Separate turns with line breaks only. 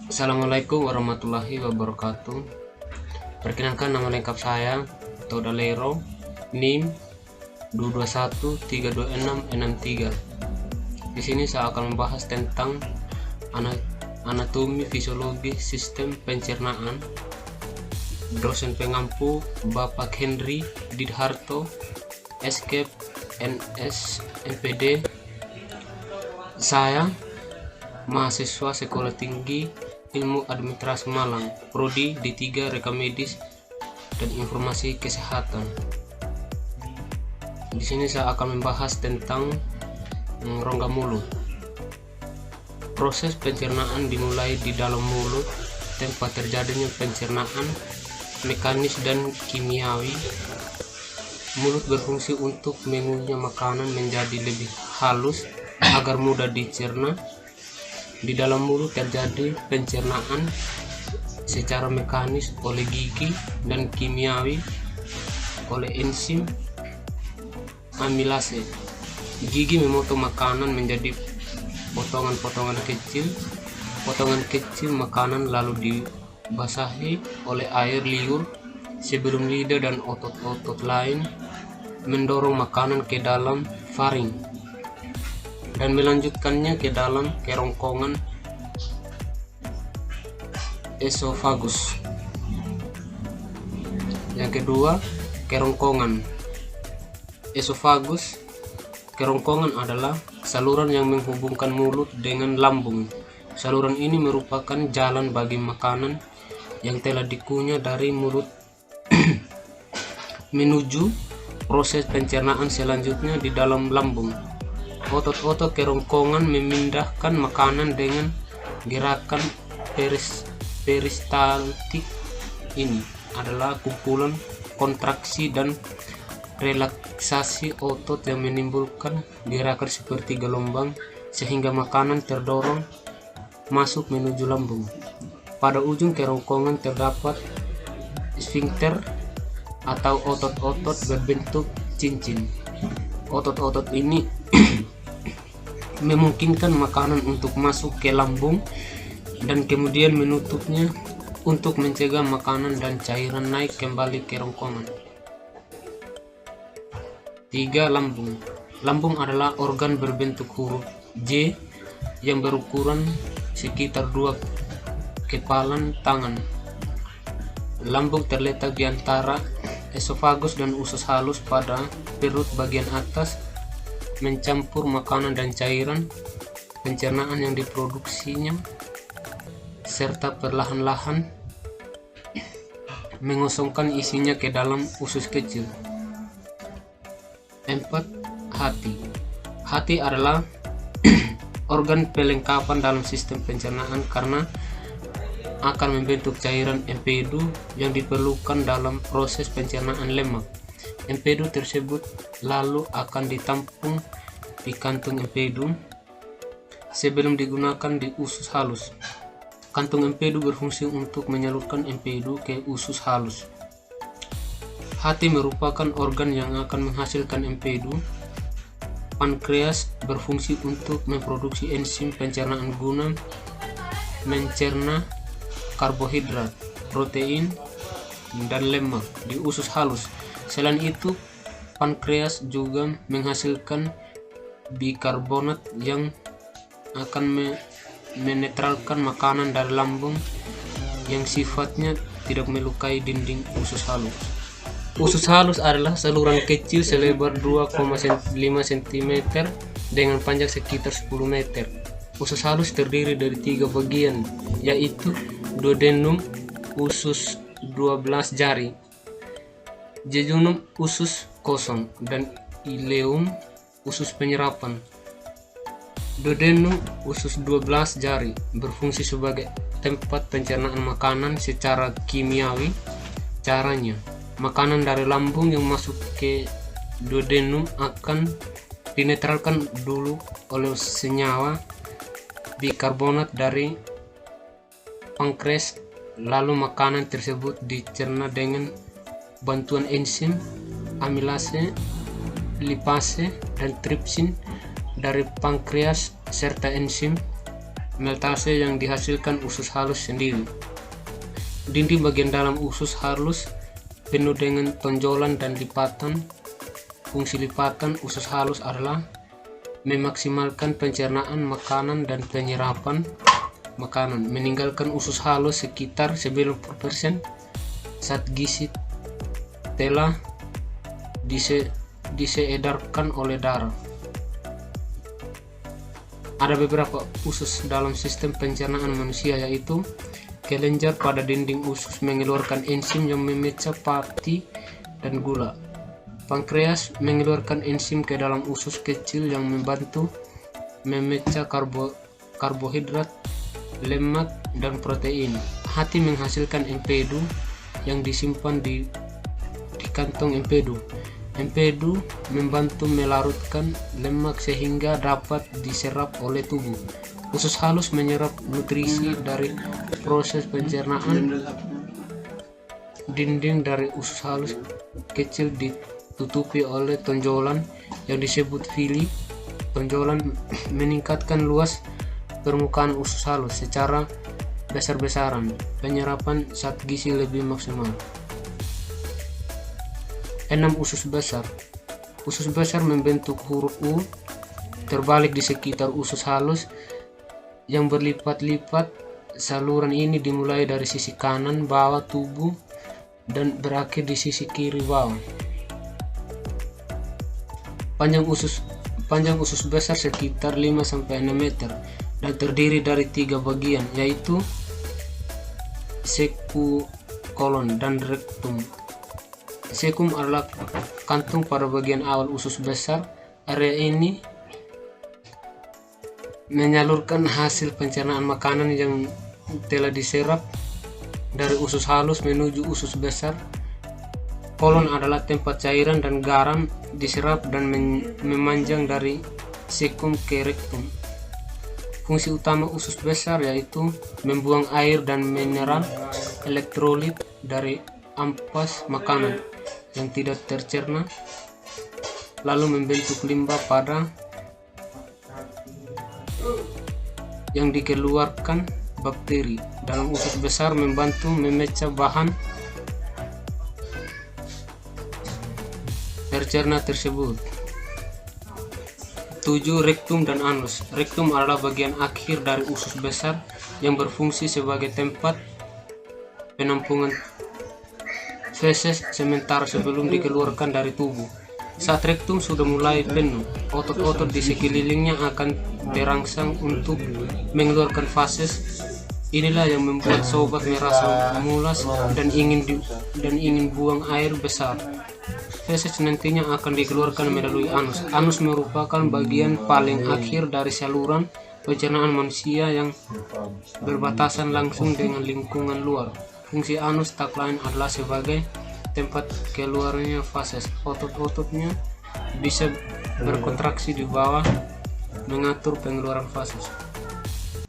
Assalamualaikum warahmatullahi wabarakatuh. Perkenalkan, nama lengkap saya Todalero, NIM 22132663. Di sini saya akan membahas tentang anatomi fisiologi sistem pencernaan. Dosen pengampu Bapak Henry Didharto, Escape NS MPD. Saya mahasiswa Sekolah Tinggi Ilmu Administrasi Malang, Prodi D3 Rekam Medis dan Informasi Kesehatan. Di sini saya akan membahas tentang rongga mulut. Proses pencernaan dimulai di dalam mulut, tempat terjadinya pencernaan mekanis dan kimiawi. Mulut berfungsi untuk mengunyah makanan menjadi lebih halus agar mudah dicerna. Di dalam mulut terjadi pencernaan secara mekanis oleh gigi dan kimiawi oleh enzim amilase. Gigi memotong makanan menjadi potongan-potongan kecil. Potongan kecil makanan lalu dibasahi oleh air liur sebelum lidah dan otot-otot lain mendorong makanan ke dalam faring dan melanjutkannya ke dalam kerongkongan esofagus. Yang kedua, kerongkongan esofagus. Kerongkongan adalah saluran yang menghubungkan mulut dengan lambung. Saluran ini merupakan jalan bagi makanan yang telah dikunyah dari mulut menuju proses pencernaan selanjutnya di dalam lambung. Otot-otot kerongkongan memindahkan makanan dengan gerakan peristaltik. Ini adalah kumpulan kontraksi dan relaksasi otot yang menimbulkan gerakan seperti gelombang sehingga makanan terdorong masuk menuju lambung. Pada ujung kerongkongan terdapat sfinkter atau otot-otot berbentuk cincin. Otot-otot ini memungkinkan makanan untuk masuk ke lambung dan kemudian menutupnya untuk mencegah makanan dan cairan naik kembali ke kerongkongan. 3. Lambung. Lambung adalah organ berbentuk huruf J yang berukuran sekitar 2 kepalan tangan. Lambung terletak di antara esofagus dan usus halus pada perut bagian atas, mencampur makanan dan cairan pencernaan yang diproduksinya serta perlahan-lahan mengosongkan isinya ke dalam usus kecil. 4. Hati. Hati adalah organ pelengkapan dalam sistem pencernaan karena akan membentuk cairan empedu yang diperlukan dalam proses pencernaan lemak. Empedu tersebut lalu akan ditampung di kantung empedu sebelum digunakan di usus halus. Kantung empedu berfungsi untuk menyalurkan empedu ke usus halus. Hati merupakan organ yang akan menghasilkan empedu. Pankreas berfungsi untuk memproduksi enzim pencernaan guna mencerna karbohidrat, protein, dan lemak di usus halus. Selain itu, pankreas juga menghasilkan bikarbonat yang akan menetralkan makanan dari lambung yang sifatnya tidak melukai dinding usus halus. Usus halus adalah saluran kecil selebar 2,5 cm dengan panjang sekitar 10 meter. Usus halus terdiri dari 3 bagian, yaitu duodenum, usus 12 jari, jejunum, usus kosong, dan ileum, usus penyerapan. Duodenum, usus 12 jari, berfungsi sebagai tempat pencernaan makanan secara kimiawi. Caranya, makanan dari lambung yang masuk ke duodenum akan dinetralkan dulu oleh senyawa bikarbonat dari pankreas, lalu makanan tersebut dicerna dengan bantuan enzim amilase, lipase, dan tripsin dari pankreas serta enzim meltase yang dihasilkan usus halus sendiri. Dinding bagian dalam usus halus penuh dengan tonjolan dan lipatan. Fungsi lipatan usus halus adalah memaksimalkan pencernaan makanan dan penyerapan makanan, meninggalkan usus halus sekitar 90% zat gizi telah disedarkan oleh darah. Ada beberapa usus dalam sistem pencernaan manusia, yaitu kelenjar pada dinding usus mengeluarkan enzim yang memecah pati dan gula. Pankreas mengeluarkan enzim ke dalam usus kecil yang membantu memecah karbohidrat, lemak, dan protein. Hati menghasilkan empedu yang disimpan di kantong empedu. Empedu membantu melarutkan lemak sehingga dapat diserap oleh tubuh. Usus halus menyerap nutrisi dari proses pencernaan. Dinding dari usus halus kecil ditutupi oleh tonjolan yang disebut villi. Tonjolan meningkatkan luas permukaan usus halus secara besar-besaran. Penyerapan zat gizi lebih maksimal. 6. Usus besar. Usus besar membentuk huruf U terbalik di sekitar usus halus yang berlipat-lipat. Saluran ini dimulai dari sisi kanan bawah tubuh dan berakhir di sisi kiri bawah. Panjang usus besar sekitar 5-6 meter dan terdiri dari 3 bagian, yaitu cecum, kolon, dan rektum. Cecum adalah kantung pada bagian awal usus besar. Area ini menyalurkan hasil pencernaan makanan yang telah diserap dari usus halus menuju usus besar. Kolon adalah tempat cairan dan garam diserap dan memanjang dari cecum ke rektum. Fungsi utama usus besar yaitu membuang air dan mineral elektrolit dari ampas makanan yang tidak tercerna, lalu membentuk limbah pada yang dikeluarkan bakteri dalam usus besar, membantu memecah bahan tercerna tersebut. 7. Rektum dan anus. Rektum adalah bagian akhir dari usus besar yang berfungsi sebagai tempat penampungan feses sementara sebelum dikeluarkan dari tubuh. Saat rektum sudah mulai penuh, otot-otot di sekelilingnya akan terangsang untuk mengeluarkan feses. Inilah yang membuat sobat merasa mulas dan ingin buang air besar. Feses nantinya akan dikeluarkan melalui anus. Anus merupakan bagian paling akhir dari saluran pencernaan manusia yang berbatasan langsung dengan lingkungan luar. Fungsi anus tak lain adalah sebagai tempat keluarnya feses. Otot-ototnya bisa berkontraksi di bawah mengatur pengeluaran feses.